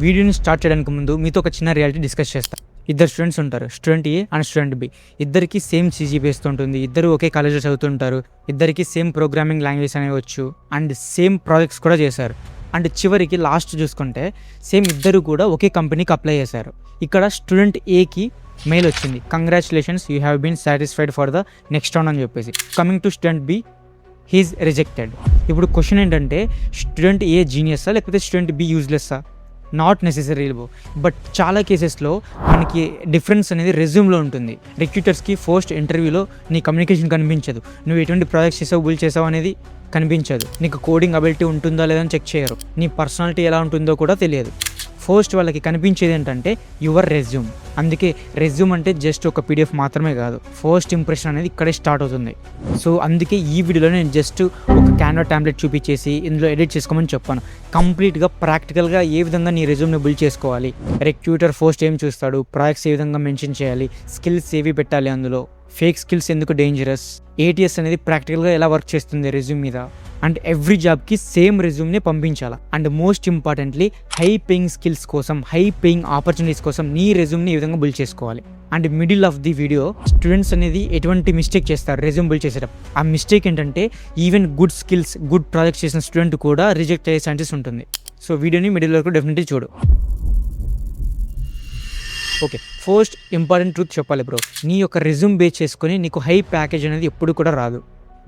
వీడియోని స్టార్ట్ చేయడానికి ముందు మీతో ఒక చిన్న రియాలిటీ డిస్కస్ చేస్తాను. ఇద్దరు స్టూడెంట్స్ ఉంటారు, student A and student B. ఇద్దరికి సేమ్ CGPA ఉంటుంది, ఇద్దరు ఒకే కాలేజ్లో చదువుతుంటారు, ఇద్దరికి సేమ్ ప్రోగ్రామింగ్ లాంగ్వేజ్ అనేవి వచ్చు అండ్ సేమ్ ప్రాజెక్ట్స్ కూడా చేశారు. అండ్ చివరికి లాస్ట్ చూసుకుంటే సేమ్ ఇద్దరు కూడా ఒకే కంపెనీకి అప్లై చేశారు. ఇక్కడ స్టూడెంట్ ఏకి మెయిల్ వచ్చింది, congratulations, you have been satisfied for the next round అని చెప్పేసి. Coming to student B, he's rejected. ఇప్పుడు క్వశ్చన్ ఏంటంటే, స్టూడెంట్ ఏ జీనియస్సా లేకపోతే స్టూడెంట్ బి యూజ్లెస్సా? నాట్ నెసెసరీ, బట్ చాలా కేసెస్లో మనకి డిఫరెన్స్ అనేది రెజ్యూమ్లో ఉంటుంది. రిక్రూటర్స్కి ఫస్ట్ ఇంటర్వ్యూలో నీ కమ్యూనికేషన్ కనిపించదు, నువ్వు ఎటువంటి ప్రాజెక్ట్స్ చేసావు, బిల్డ్ చేసావు అనేది కనిపించదు, నీకు కోడింగ్ అబిలిటీ ఉంటుందా లేదని చెక్ చేయరు, నీ పర్సనాలిటీ ఎలా ఉంటుందో కూడా తెలియదు. ఫస్ట్ వాళ్ళకి కనిపించేది ఏంటంటే యువర్ రెజ్యూమ్. అందుకే రెజ్యూమ్ అంటే జస్ట్ ఒక PDF మాత్రమే కాదు, ఫస్ట్ ఇంప్రెషన్ అనేది ఇక్కడే స్టార్ట్ అవుతుంది. సో అందుకే ఈ వీడియోలో నేను జస్ట్ ఒక క్యాన్వా టెంప్లెట్ చూపించేసి ఇందులో ఎడిట్ చేసుకోమని చెప్పాను. కంప్లీట్గా ప్రాక్టికల్గా ఏ విధంగా నీ రెజ్యూమ్ని బిల్డ్ చేసుకోవాలి, రిక్రూటర్ ఫస్ట్ ఏం చూస్తాడు, ప్రాజెక్ట్స్ ఏ విధంగా మెన్షన్ చేయాలి, స్కిల్స్ ఏవి పెట్టాలి, అందులో ఫేక్ స్కిల్స్ ఎందుకు డేంజరస్, ATS అనేది ప్రాక్టికల్గా ఎలా వర్క్ చేస్తుంది రెజ్యూమ్ మీద, అండ్ ఎవ్రీ జాబ్కి సేమ్ రెజ్యూమ్ని పంపించాలి. And most importantly high paying skills కోసం, హై పేయింగ్ ఆపర్చునిటీస్ కోసం నీ రెజ్యూమ్ని ఈ విధంగా బిల్డ్ చేసుకోవాలి. And middle of the video students అనేది ఎటువంటి మిస్టేక్ చేస్తారు రెజ్యూమ్ బిల్డ్ చేసేటప్పుడు. ఆ మిస్టేక్ ఏంటంటే even good skills, good projects చేసిన స్టూడెంట్ కూడా రిజెక్ట్ అయ్యే ఛాన్సెస్ ఉంటుంది. సో వీడియోని మిడిల్ వరకు డెఫినెట్లీ చూడు. ఓకే, ఫస్ట్ ఇంపార్టెంట్ ట్రూత్ చెప్పాలి బ్రో, నీ యొక్క రెజ్యూమ్ బేస్ చేసుకొని నీకు హై ప్యాకేజ్ అనేది ఎప్పుడు కూడా రాదు.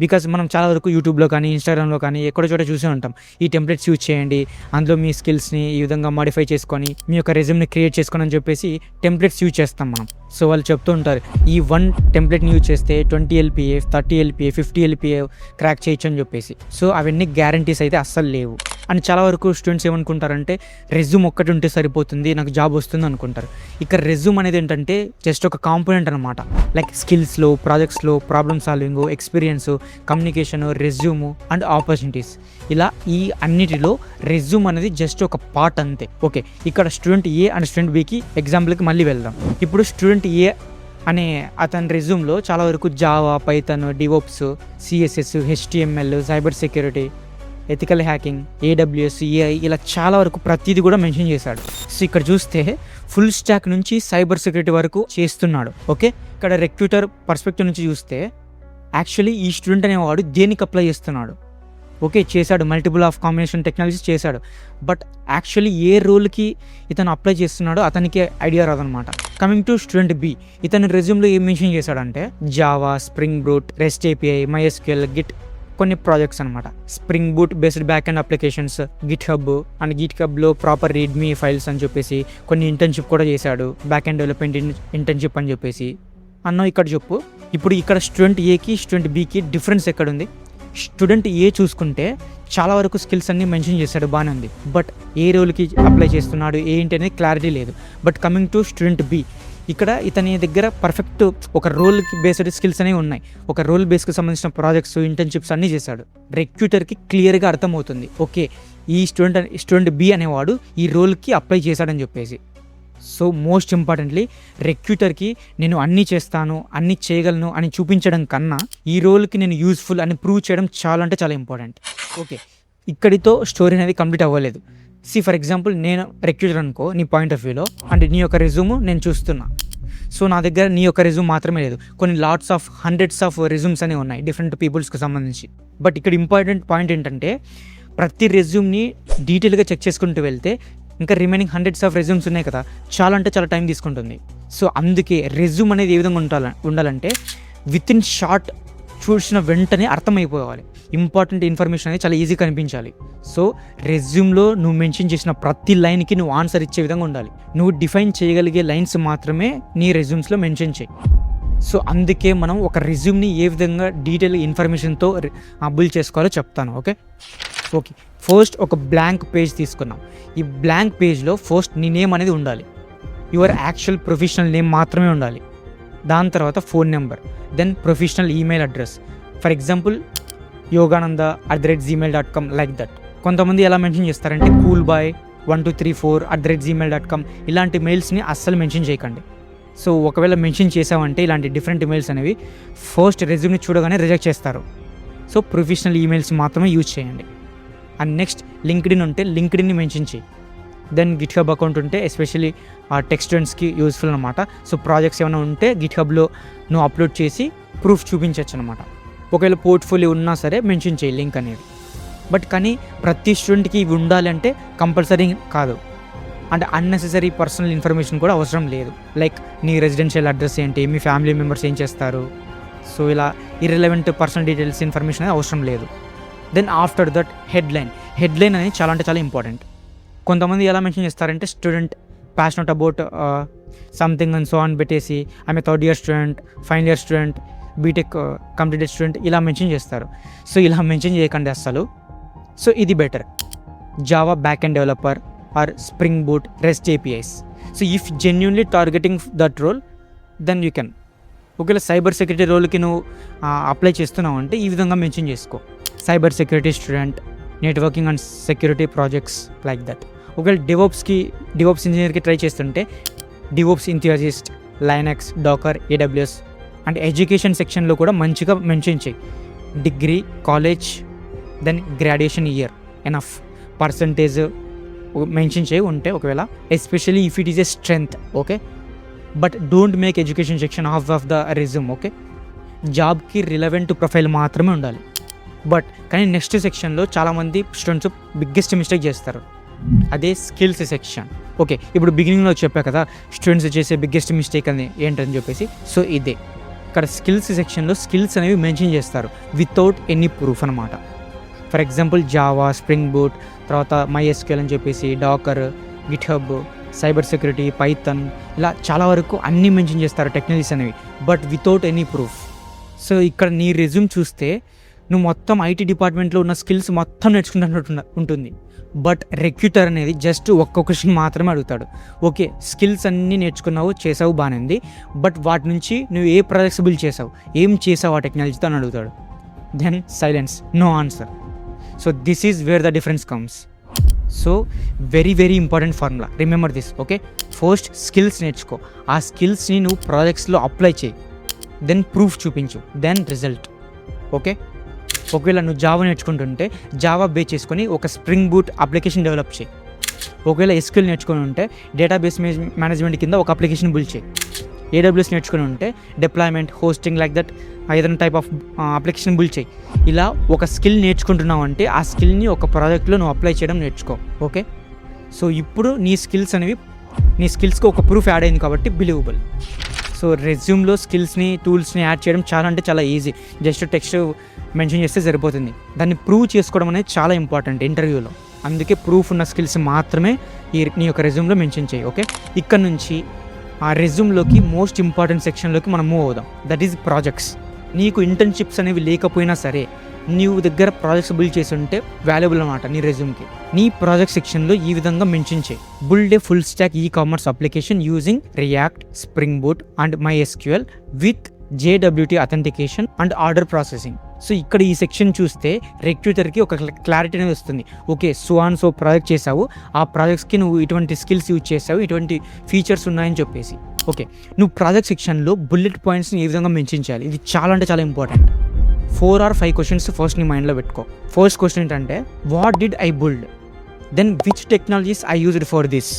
బికాజ్ మనం చాలా వరకు యూట్యూబ్లో కానీ ఇన్స్టాగ్రామ్లో కానీ ఎక్కడో చోట చూసే ఉంటాం, ఈ టెంప్లెట్స్ యూజ్ చేయండి, అందులో మీ స్కిల్స్ని ఈ విధంగా మాడిఫై చేసుకొని మీ యొక్క రెజ్యూమ్ని క్రియేట్ చేసుకొని అని చెప్పేసి టెంప్లెట్స్ యూజ్ చేస్తాం మనం. సో వాళ్ళు చెప్తూ ఉంటారు, ఈ 1 టెంప్లెట్ని యూజ్ చేస్తే 20 LPA, 30 LPA, 50 LPA క్రాక్ చేయొచ్చు అని చెప్పేసి. సో అవన్నీ గ్యారంటీస్ అయితే అస్సలు లేవు. అండ్ చాలా వరకు స్టూడెంట్స్ ఏమనుకుంటారంటే రెజ్యూమ్ ఒక్కటి ఉంటే సరిపోతుంది, నాకు జాబ్ వస్తుంది అనుకుంటారు. ఇక్కడ రెజ్యూమ్ అనేది ఏంటంటే జస్ట్ ఒక కాంపోనెంట్ అనమాట. లైక్ స్కిల్స్లో, ప్రాజెక్ట్స్లో, problem solving, experience, communication, resume and opportunities, ఇలా ఈ అన్నిటిలో రెజ్యూమ్ అనేది జస్ట్ ఒక పార్ట్ అంతే. ఓకే, ఇక్కడ స్టూడెంట్ ఏ అండ్ స్టూడెంట్ బికి ఎగ్జాంపుల్కి మళ్ళీ వెళ్దాం. ఇప్పుడు స్టూడెంట్ ఏ అనే అతని రెజ్యూమ్లో చాలా వరకు Java, Python, DevOps, CSS, HTML, cyber security, ethical hacking, AWS, AI ఇలా చాలా వరకు ప్రతిదీ కూడా మెన్షన్ చేశాడు. సో ఇక్కడ చూస్తే ఫుల్ స్టాక్ నుంచి సైబర్ సెక్యూరిటీ వరకు చేస్తున్నాడు. ఓకే, ఇక్కడ రిక్రూటర్ పర్స్పెక్టివ్ నుంచి చూస్తే యాక్చువల్లీ ఈ స్టూడెంట్ అనేవాడు దేనికి అప్లై చేస్తున్నాడు? ఓకే, చేశాడు, మల్టిపుల్ ఆఫ్ కాంబినేషన్ టెక్నాలజీస్ చేశాడు, బట్ యాక్చువల్లీ ఏ రోల్కి ఇతను అప్లై చేస్తున్నాడో అతనికి ఐడియా రాదనమాట. కమింగ్ టు స్టూడెంట్ బి, ఇతని రెజ్యూమ్లో ఏం మెన్షన్ చేశాడంటే Java, Spring Boot, REST API, MySQL, Git కొన్ని ప్రాజెక్ట్స్ అనమాట. Spring Boot based backend applications, GitHub and GitHubలో ప్రాపర్ రీడ్మీ ఫైల్స్ అని చెప్పేసి కొన్ని ఇంటర్న్షిప్ కూడా చేశాడు, బ్యాక్ అండ్ డెవలప్మెంట్ ఇంటర్న్షిప్ అని చెప్పేసి అన్న ఇక్కడ చెప్పు. ఇప్పుడు ఇక్కడ స్టూడెంట్ ఏకి స్టూడెంట్ బికి డిఫరెన్స్ ఎక్కడుంది? స్టూడెంట్ ఏ చూసుకుంటే చాలా వరకు స్కిల్స్ అన్నీ మెన్షన్ చేశాడు, బాగానే ఉంది, బట్ ఏ రోల్కి అప్లై చేస్తున్నాడు ఏంటి అనేది క్లారిటీ లేదు. But coming to student B, ఇక్కడ ఇతని దగ్గర పర్ఫెక్ట్ ఒక రోల్కి బేస్డ్ స్కిల్స్ అనేవి ఉన్నాయి, ఒక రోల్ బేస్కి సంబంధించిన ప్రాజెక్ట్స్, ఇంటర్న్షిప్స్ అన్నీ చేశాడు. రిక్రూటర్కి క్లియర్గా అర్థమవుతుంది, ఓకే ఈ స్టూడెంట్ బి అనేవాడు ఈ రోల్కి అప్లై చేశాడని చెప్పేసి. సో మోస్ట్ ఇంపార్టెంట్లీ రిక్రూటర్కి నేను అన్నీ చేస్తాను, అన్నీ చేయగలను అని చూపించడం కన్నా ఈ రోల్కి నేను యూజ్ఫుల్ అని ప్రూవ్ చేయడం చాలా అంటే చాలా ఇంపార్టెంట్. ఓకే, ఇక్కడితో స్టోరీ అనేది కంప్లీట్ అవ్వలేదు. ఫర్ ఎగ్జాంపుల్ నేను రిక్రూటర్ అనుకో, నీ పాయింట్ ఆఫ్ వ్యూలో, అంటే నీ యొక్క రెజ్యూమ్ నేను చూస్తున్నా. సో నా దగ్గర నీ యొక్క రెజ్యూమ్ మాత్రమే లేదు, కొన్ని lots of hundreds of resumes అనేవి ఉన్నాయి డిఫరెంట్ పీపుల్స్కి సంబంధించి. బట్ ఇక్కడ ఇంపార్టెంట్ పాయింట్ ఏంటంటే ప్రతి రెజ్యూమ్ని డీటెయిల్గా చెక్ చేసుకుంటూ వెళ్తే ఇంకా రిమైనింగ్ హండ్రెడ్స్ ఆఫ్ రెజ్యూమ్స్ ఉన్నాయి కదా, చాలా అంటే చాలా టైం తీసుకుంటుంది. సో అందుకే రెజ్యూమ్ అనేది ఏ విధంగా ఉండాలంటే విత్ ఇన్ షార్ట్ చూసిన వెంటనే అర్థమైపోవాలి, ఇంపార్టెంట్ ఇన్ఫర్మేషన్ అనేది చాలా ఈజీగా కనిపించాలి. సో రెజ్యూమ్లో నువ్వు మెన్షన్ చేసిన ప్రతి లైన్కి నువ్వు ఆన్సర్ ఇచ్చే విధంగా ఉండాలి. నువ్వు డిఫైన్ చేయగలిగే లైన్స్ మాత్రమే నీ రెజ్యూమ్స్లో మెన్షన్ చేయి. సో అందుకే మనం ఒక రెజ్యూమ్ని ఏ విధంగా డీటెయిల్ ఇన్ఫర్మేషన్తో బిల్డ్ చేసుకోవాలో చెప్తాను. ఓకే, ఫస్ట్ ఒక బ్లాంక్ పేజ్ తీసుకున్నాం. ఈ బ్లాంక్ పేజ్లో ఫస్ట్ నీ నేమ్ అనేది ఉండాలి, యువర్ యాక్చువల్ ప్రొఫెషనల్ నేమ్ మాత్రమే ఉండాలి. దాని తర్వాత phone number, then professional email address. For example yogananda@gmail.com like that. కొంతమంది ఎలా మెన్షన్ చేస్తారంటే coolboy1234@gmail.com ఇలాంటి మెయిల్స్ని అస్సలు మెన్షన్ చేయకండి. సో ఒకవేళ మెన్షన్ చేసామంటే ఇలాంటి డిఫరెంట్ ఈమెయిల్స్ అనేవి ఫస్ట్ రెజ్యూమ్ని చూడగానే రిజెక్ట్ చేస్తారు. సో ప్రొఫెషనల్ ఈమెయిల్స్ మాత్రమే యూజ్ చేయండి. అండ్ నెక్స్ట్ లింక్డ్ఇన్ ఉంటే లింక్డ్ఇన్ని మెన్షన్ చేయి. దెన్ గిట్హబ్ అకౌంట్ ఉంటే ఎస్పెషల్లీ టెక్ స్టూడెంట్స్కి యూస్ఫుల్ అనమాట. సో ప్రాజెక్ట్స్ ఏమైనా ఉంటే గిట్హబ్లో నువ్వు అప్లోడ్ చేసి ప్రూఫ్ చూపించవచ్చు అనమాట. ఒకవేళ పోర్ట్ఫోలియో ఉన్నా సరే మెన్షన్ చేయి లింక్ అనేది. బట్ కానీ ప్రతి స్టూడెంట్కి ఇవి ఉండాలి అంటే కంపల్సరీ కాదు. అంటే అన్నెసెసరీ పర్సనల్ ఇన్ఫర్మేషన్ కూడా అవసరం లేదు. లైక్ నీ రెసిడెన్షియల్ అడ్రస్ ఏంటి, మీ ఫ్యామిలీ మెంబర్స్ ఏం చేస్తారు, సో ఇలా ఇర్రెలవెంట్ పర్సనల్ డీటెయిల్స్ ఇన్ఫర్మేషన్ అనేది అవసరం లేదు. దెన్ ఆఫ్టర్ దట్ హెడ్లైన్ అనేది చాలా అంటే చాలా ఇంపార్టెంట్. కొంతమంది ఎలా మెన్షన్ చేస్తారంటే student passionate about something and so అని పెట్టేసి ఆమె third year student, final year student, BTech completed student ఇలా మెన్షన్ చేస్తారు. సో ఇలా మెన్షన్ చేయకండి అస్సలు. సో ఇది better. Java back end developer or Spring Boot rest APIs. So if genuinely targeting that role then you can. ఒకవేళ cyber security రోల్కి నువ్వు apply చేస్తున్నావు అంటే ఈ విధంగా మెన్షన్ చేసుకో, cyber security student, networking and security projects like that. ఒకవేళ DevOps ఇంజనీర్కి ట్రై చేస్తుంటే DevOps enthusiast, Linux, Docker, AWS and education సెక్షన్లో కూడా మంచిగా మెన్షన్ చేయి. Degree, college, then graduation year enough, percentage mention చేయి ఉంటే ఒకవేళ, especially if it is a strength. Okay, but don't make education section half of the resume. Okay, జాబ్కి relevant profile మాత్రమే ఉండాలి. బట్ కానీ నెక్స్ట్ సెక్షన్లో చాలామంది స్టూడెంట్స్ బిగ్గెస్ట్ మిస్టేక్ చేస్తారు, అదే స్కిల్స్ సెక్షన్. ఓకే, ఇప్పుడు బిగినింగ్లో చెప్పా కదా స్టూడెంట్స్ చేసే బిగ్గెస్ట్ మిస్టేక్ అని ఏంటని చెప్పేసి. సో ఇదే ఇక్కడ స్కిల్స్ సెక్షన్లో స్కిల్స్ అనేవి మెన్షన్ చేస్తారు వితౌట్ ఎనీ ప్రూఫ్ అనమాట. For example Java, Spring Boot, తర్వాత MySQL అని చెప్పేసి, Docker, GitHub, cyber security, Python, ఇలా చాలా వరకు అన్నీ మెన్షన్ చేస్తారు టెక్నాలజీస్ అనేవి, but without any proof. So ఇక్కడ నీ రెజ్యూమ్ చూస్తే నువ్వు మొత్తం ఐటీ డిపార్ట్మెంట్లో ఉన్న స్కిల్స్ మొత్తం నేర్చుకుంటున్నట్టు ఉంటుంది. బట్ రిక్రూటర్ అనేది జస్ట్ ఒక్క క్వశ్చన్ మాత్రమే అడుగుతాడు. ఓకే, స్కిల్స్ అన్నీ నేర్చుకున్నావు, చేసావు, బాగానే ఉంది, బట్ వాటి నుంచి నువ్వు ఏ ప్రాజెక్ట్స్ బిల్డ్ చేసావు, ఏం చేసావు ఆ టెక్నాలజీతో అని అడుగుతాడు. Then silence, no answer. So this is where the difference comes. So very very important formula, remember this. Okay, first skills నేర్చుకో, ఆ స్కిల్స్ని నువ్వు ప్రాజెక్ట్స్లో అప్లై చేయి, దెన్ ప్రూఫ్ చూపించు, దెన్ రిజల్ట్. ఓకే, ఒకవేళ నువ్వు జావా నేర్చుకుంటుంటే జావా బేస్ చేసుకొని ఒక స్ప్రింగ్ బూట్ అప్లికేషన్ డెవలప్ చేయి. ఒకవేళ SQL నేర్చుకుని ఉంటే డేటాబేస్ మేనేజ్మెంట్ కింద ఒక అప్లికేషన్ బిల్డ్ చేయి. AWS నేర్చుకుని ఉంటే డిప్లాయ్మెంట్, హోస్టింగ్ లైక్ దట్ ఏదైనా టైప్ ఆఫ్ అప్లికేషన్ బిల్డ్ చేయి. ఇలా ఒక స్కిల్ నేర్చుకుంటున్నావు అంటే ఆ స్కిల్ని ఒక ప్రాజెక్ట్లో నువ్వు అప్లై చేయడం నేర్చుకో. ఓకే, సో ఇప్పుడు నీ స్కిల్స్కి ఒక ప్రూఫ్ యాడ్ అయింది కాబట్టి బిలీవబుల్. సో రెజ్యూమ్లో స్కిల్స్ని, టూల్స్ని యాడ్ చేయడం చాలా అంటే చాలా ఈజీ. జస్ట్ టెక్స్ట్ మెన్షన్ చేస్తే సరిపోతుంది. దాన్ని ప్రూవ్ చేసుకోవడం అనేది చాలా ఇంపార్టెంట్ ఇంటర్వ్యూలో. అందుకే ప్రూఫ్ ఉన్న స్కిల్స్ మాత్రమే నీ యొక్క రెజ్యూమ్లో మెన్షన్ చేయి. ఓకే, ఇక్కడ నుంచి ఆ రెజ్యూమ్లోకి మోస్ట్ ఇంపార్టెంట్ సెక్షన్లోకి మనం మూవ్ అవుదాం, దట్ ఈజ్ ప్రాజెక్ట్స్. నీకు ఇంటర్న్షిప్స్ అనేవి లేకపోయినా సరే నీవు దగ్గర ప్రాజెక్ట్స్ బిల్డ్ చేసి ఉంటే వాల్యుబుల్ అనమాట నీ రెజ్యూమ్కి. నీ ప్రాజెక్ట్ సెక్షన్లో ఈ విధంగా మెన్షన్ చేయి, build a full stock commerce application using react, spring boot and MySQL with JWT authentication and order processing. So ఇక్కడ ఈ సెక్షన్ చూస్తే రిక్రూటర్కి ఒక క్లారిటీ అనేది వస్తుంది. ఓకే, సో ప్రాజెక్ట్ చేసావు, ఆ ప్రాజెక్ట్స్కి నువ్వు ఇటువంటి స్కిల్స్ యూజ్ చేసావు, ఇటువంటి ఫీచర్స్ ఉన్నాయని చెప్పేసి. ఓకే, నువ్వు ప్రాజెక్ట్ సెక్షన్లో బుల్లెట్ పాయింట్స్ని ఏ విధంగా మెన్షన్ చేయాలి, ఇది చాలా అంటే చాలా ఇంపార్టెంట్. 4 or 5 క్వశ్చన్స్ ఫస్ట్ నీ మైండ్లో పెట్టుకో. ఫస్ట్ క్వశ్చన్ ఏంటంటే what did I build, then which technologies I used for this,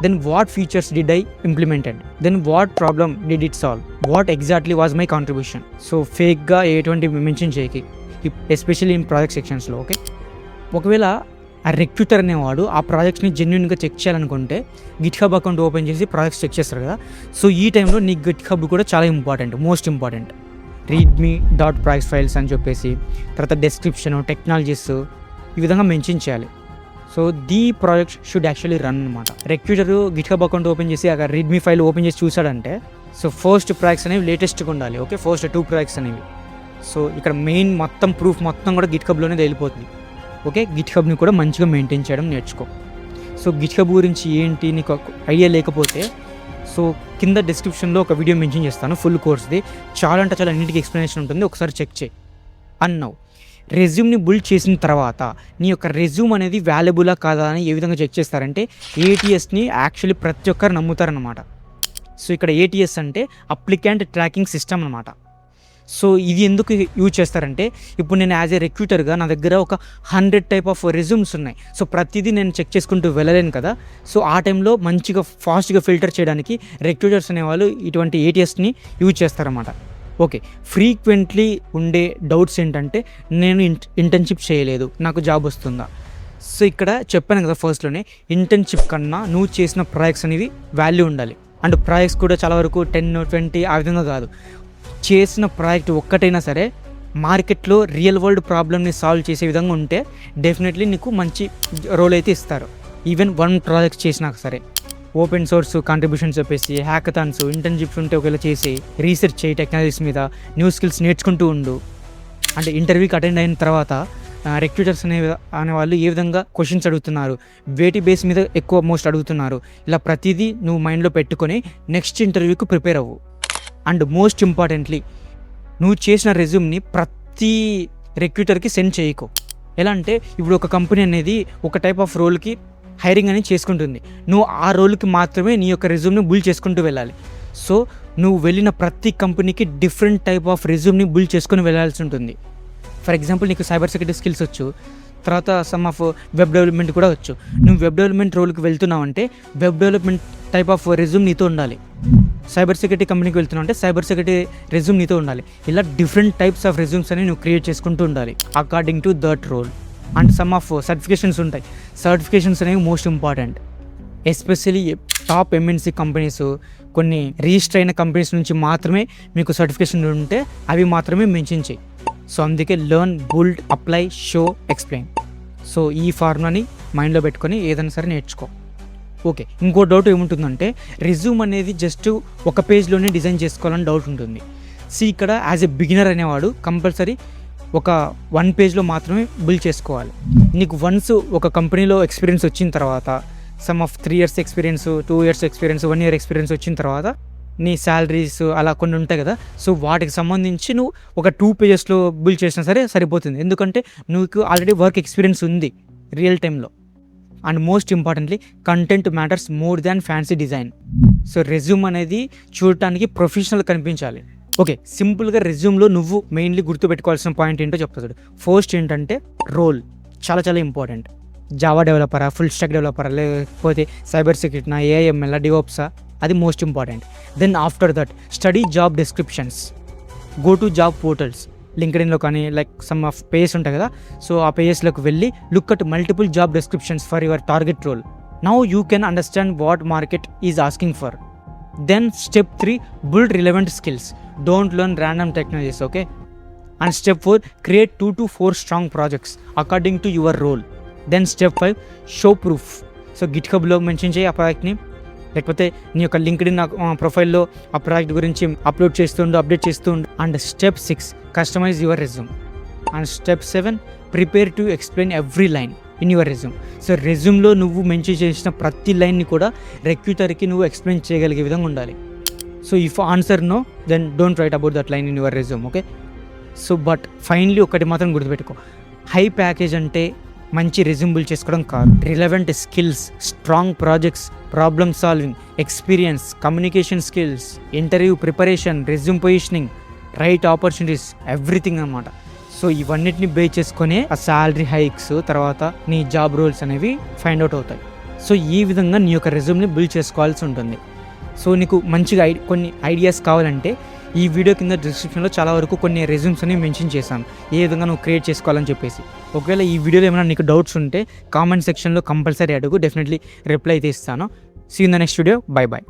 then what features did I implemented, then what problem did it solve, what exactly was my contribution. So ఫేక్గా ఎటువంటి mention చేయకి, especially in project సెక్షన్స్లో. Okay, ఒకవేళ ఆ recruiter అనేవాడు ఆ ప్రాజెక్ట్స్ని జెన్యున్గా చెక్ చేయాలనుకుంటే గిట్హబ్ అకౌంట్ ఓపెన్ చేసి ప్రాజెక్ట్స్ చెక్ చేస్తారు కదా. సో ఈ టైంలో నీ గిట్హబ్ కూడా చాలా important, most important. readme.project files అని చెప్పేసి, తర్వాత డెస్క్రిప్షన్, టెక్నాలజీస్ ఈ విధంగా మెన్షన్ చేయాలి. So the project should actually run అనమాట. రిక్రూటర్ గిట్హబ్ అకౌంట్ ఓపెన్ చేసి అక్కడ రీడ్మీ ఫైల్ ఓపెన్ చేసి చూసాడంటే సో ఫస్ట్ ప్రాజెక్ట్స్ అనేవి లేటెస్ట్గా ఉండాలి. ఓకే, ఫస్ట్ 2 ప్రాజెక్ట్స్ అనేవి. సో ఇక్కడ మెయిన్ మొత్తం ప్రూఫ్ మొత్తం కూడా గిట్హబ్లోనే వెళ్ళిపోతుంది. ఓకే, గిట్హబ్ని కూడా మంచిగా మెయింటైన్ చేయడం నేర్చుకో. సో గిట్హబ్ గురించి ఏంటి నీకు ఐడియా లేకపోతే సో కింద డిస్క్రిప్షన్లో ఒక వీడియో మెన్షన్ చేస్తాను, ఫుల్ కోర్స్ది, చాలా అంటే చాలా నీట్గా ఎక్స్ప్లెనేషన్ ఉంటుంది, ఒకసారి చెక్ చేయి. అన్నావు రెజ్యూమ్ని బిల్డ్ చేసిన తర్వాత నీ యొక్క రెజ్యూమ్ అనేది వాల్యుబులా కాదా అని ఏ విధంగా చెక్ చేస్తారంటే ATSని యాక్చువల్లీ ప్రతి ఒక్కరు నమ్ముతారనమాట. సో ఇక్కడ ATS అంటే అప్లికెంట్ ట్రాకింగ్ సిస్టమ్ అనమాట. సో ఇది ఎందుకు యూజ్ చేస్తారంటే, ఇప్పుడు నేను యాజ్ ఏ రిక్రూటర్గా నా దగ్గర ఒక 100 టైప్ ఆఫ్ రెజ్యూమ్స్ ఉన్నాయి. సో ప్రతిదీ నేను చెక్ చేసుకుంటూ వెళ్ళలేను కదా. సో ఆ టైంలో మంచిగా ఫాస్ట్గా ఫిల్టర్ చేయడానికి రిక్రూటర్స్ అనేవాళ్ళు ఇటువంటి ఏటీఎస్ని యూజ్ చేస్తారన్నమాట. ఓకే, ఫ్రీక్వెంట్లీ ఉండే డౌట్స్ ఏంటంటే, నేను ఇంటర్న్షిప్ చేయలేదు, నాకు జాబ్ వస్తుందా? సో ఇక్కడ చెప్పాను కదా ఫస్ట్లోనే, ఇంటర్న్షిప్ కన్నా నువ్వు చేసిన ప్రాజెక్ట్స్ అనేవి వాల్యూ ఉండాలి. అండ్ ప్రాజెక్ట్స్ కూడా చాలా వరకు 10, 20 ఆ విధంగా కాదు. చేసిన ప్రాజెక్ట్ ఒక్కటైనా సరే మార్కెట్లో రియల్ వరల్డ్ ప్రాబ్లమ్ని సాల్వ్ చేసే విధంగా ఉంటే డెఫినెట్లీ నీకు మంచి రోల్ అయితే ఇస్తారు. ఈవెన్ 1 ప్రాజెక్ట్ చేసినాక సరే, ఓపెన్ సోర్స్ కాంట్రిబ్యూషన్స్ చెప్పేసి, హ్యాకథాన్స్, ఇంటర్న్షిప్స్ ఉంటే ఒకవేళ చేసి రీసెర్చ్ చేయి, టెక్నాలజీస్ మీద న్యూ స్కిల్స్ నేర్చుకుంటూ ఉండు. అంటే ఇంటర్వ్యూకి అటెండ్ అయిన తర్వాత రిక్రూటర్స్ అనేవాళ్ళు ఏ విధంగా క్వశ్చన్స్ అడుగుతున్నారు, వేటి బేస్ మీద ఎక్కువ మోస్ట్ అడుగుతున్నారు, ఇలా ప్రతిదీ నువ్వు మైండ్లో పెట్టుకొని నెక్స్ట్ ఇంటర్వ్యూకి ప్రిపేర్ అవ్వు. అండ్ మోస్ట్ ఇంపార్టెంట్లీ, నువ్వు చేసిన రెజ్యూమ్ని ప్రతి రిక్రూటర్కి సెండ్ చేయకు. ఎలా అంటే, ఇప్పుడు ఒక కంపెనీ అనేది ఒక టైప్ ఆఫ్ రోల్కి హైరింగ్ అనేది చేసుకుంటుంది. నువ్వు ఆ రోల్కి మాత్రమే నీ యొక్క రెజ్యూమ్ని బిల్డ్ చేసుకుంటూ వెళ్ళాలి. సో నువ్వు వెళ్ళిన ప్రతి కంపెనీకి డిఫరెంట్ టైప్ ఆఫ్ రెజ్యూమ్ని బిల్డ్ చేసుకొని వెళ్ళాల్సి ఉంటుంది. ఫర్ ఎగ్జాంపుల్, నీకు సైబర్ సెక్యూరిటీ స్కిల్స్ వచ్చు, తర్వాత సమ్ ఆఫ్ వెబ్ డెవలప్మెంట్ కూడా వచ్చు. నువ్వు వెబ్ డెవలప్మెంట్ రోల్కి వెళ్తున్నావు అంటే web development type of resume నీతో ఉండాలి. సైబర్ సెక్యూరిటీ కంపెనీకి వెళ్తున్నావు అంటే సైబర్ సెక్యూరిటీ రెజ్యూమ్ నీతో ఉండాలి. ఇలా డిఫరెంట్ టైప్స్ ఆఫ్ రెజ్యూమ్స్ అని నువ్వు క్రియేట్ చేసుకుంటూ ఉండాలి according to that role. And some of certifications ఉంటాయి. సర్టిఫికేషన్స్ అనేవి most important. Especially top MNC companies, కొన్ని రిజిస్టర్ అయిన కంపెనీస్ నుంచి మాత్రమే మీకు సర్టిఫికేషన్ ఉంటే అవి మాత్రమే మెన్షన్ చేయి. సో అందుకే learn, build, apply, show, explain. So ఈ ఫార్ములాని మైండ్లో పెట్టుకొని ఏదైనా సరే నేర్చుకో. ఓకే, ఇంకో డౌట్ ఏముంటుందంటే, రెజ్యూమ్ అనేది జస్ట్ ఒక పేజ్లోనే డిజైన్ చేసుకోవాలని డౌట్ ఉంటుంది. ఇక్కడ యాజ్ ఎ బిగినర్ అనేవాడు కంపల్సరీ ఒక 1 పేజ్లో మాత్రమే బిల్డ్ చేసుకోవాలి. నీకు వన్స్ ఒక కంపెనీలో ఎక్స్పీరియన్స్ వచ్చిన తర్వాత, some of 3 years experience, 2 years experience, 1 year experience వచ్చిన తర్వాత నీ శాలరీస్ అలా కొన్ని ఉంటాయి కదా. సో వాటికి సంబంధించి నువ్వు ఒక 2 pagesలో బిల్డ్ చేసినా సరే సరిపోతుంది. ఎందుకంటే నువ్వు ఆల్రెడీ వర్క్ ఎక్స్పీరియన్స్ ఉంది రియల్ టైంలో. And most importantly, content matters more than fancy design. So resume అనేది చూడటానికి ప్రొఫెషనల్ కనిపించాలి. ఓకే, సింపుల్గా రెజ్యూమ్లో నువ్వు మెయిన్లీ గుర్తుపెట్టుకోవాల్సిన పాయింట్ ఏంటో చెప్తాడు. ఫస్ట్ ఏంటంటే రోల్ చాలా చాలా ఇంపార్టెంట్. జావా డెవలపరా, ఫుల్ స్టాక్ డెవలపరా, లేకపోతే సైబర్ సెక్యూరిటీనా, ఏఐఎంఎల్, డివోప్సా, అది most important. Then after that study job descriptions, go to job portals, లింక్డ్ఇన్లో కానీ లైక్ సమ్ ఆఫ్ పేజెస్ ఉంటాయి కదా. సో ఆ పేజెస్లోకి వెళ్ళి look at multiple job descriptions for your target role. Now you can understand what market is asking for. Then step 3, build relevant skills. Don't learn random technologies, okay? And step 4, create 2 to 4 strong projects according to your role. Then step 5, show proof. So GitHubలో mention చేయి ఆ ప్రాజెక్ట్ని, లేకపోతే నీ యొక్క LinkedIn ప్రొఫైల్లో ఆ project గురించి upload చేస్తుండు, అప్డేట్ చేస్తుండు. And step 6, customize your resume. And step 7, prepare to explain every line in your resume. So రెజ్యూమ్లో నువ్వు మెన్షన్ చేసిన ప్రతి లైన్ని కూడా రిక్రూటర్కి నువ్వు ఎక్స్ప్లెయిన్ చేయగలిగే విధంగా ఉండాలి. So if answer no, then don't write about that line in your resume, okay? So but finally ఒకటి మాత్రం గుర్తుపెట్టుకో, హై ప్యాకేజ్ అంటే మంచి రెజ్యూమ్ బిల్డ్ చేసుకోవడం కాదు. Relevant skills, strong projects, problem solving, experience, communication skills, interview preparation, resume positioning, right opportunities, everything అన్నమాట. So ఇవన్నిటిని base చేసుకునే ఆ శాలరీ హైక్స్, తర్వాత నీ జాబ్ రోల్స్ అనేవి ఫైండ్ అవుట్ అవుతాయి. సో ఈ విధంగా నీ యొక్క రెజ్యూమ్ని బిల్డ్ చేసుకోవాల్సి ఉంటుంది. సో నీకు మంచిగా కొన్ని ఐడియాస్ కావాలంటే ఈ వీడియో కింద డిస్క్రిప్షన్లో చాలా వరకు కొన్ని రెజ్యూమ్స్ అనేవి మెన్షన్ చేశాను, ఏ విధంగా నువ్వు క్రియేట్ చేసుకోవాలని చెప్పేసి. ఒకవేళ ఈ వీడియోలో ఏమైనా నీకు డౌట్స్ ఉంటే కామెంట్ సెక్షన్లో కంపల్సరీ అడుగు, డెఫినెట్లీ రిప్లై అయితే ఇస్తాను. See in the next video. Bye bye.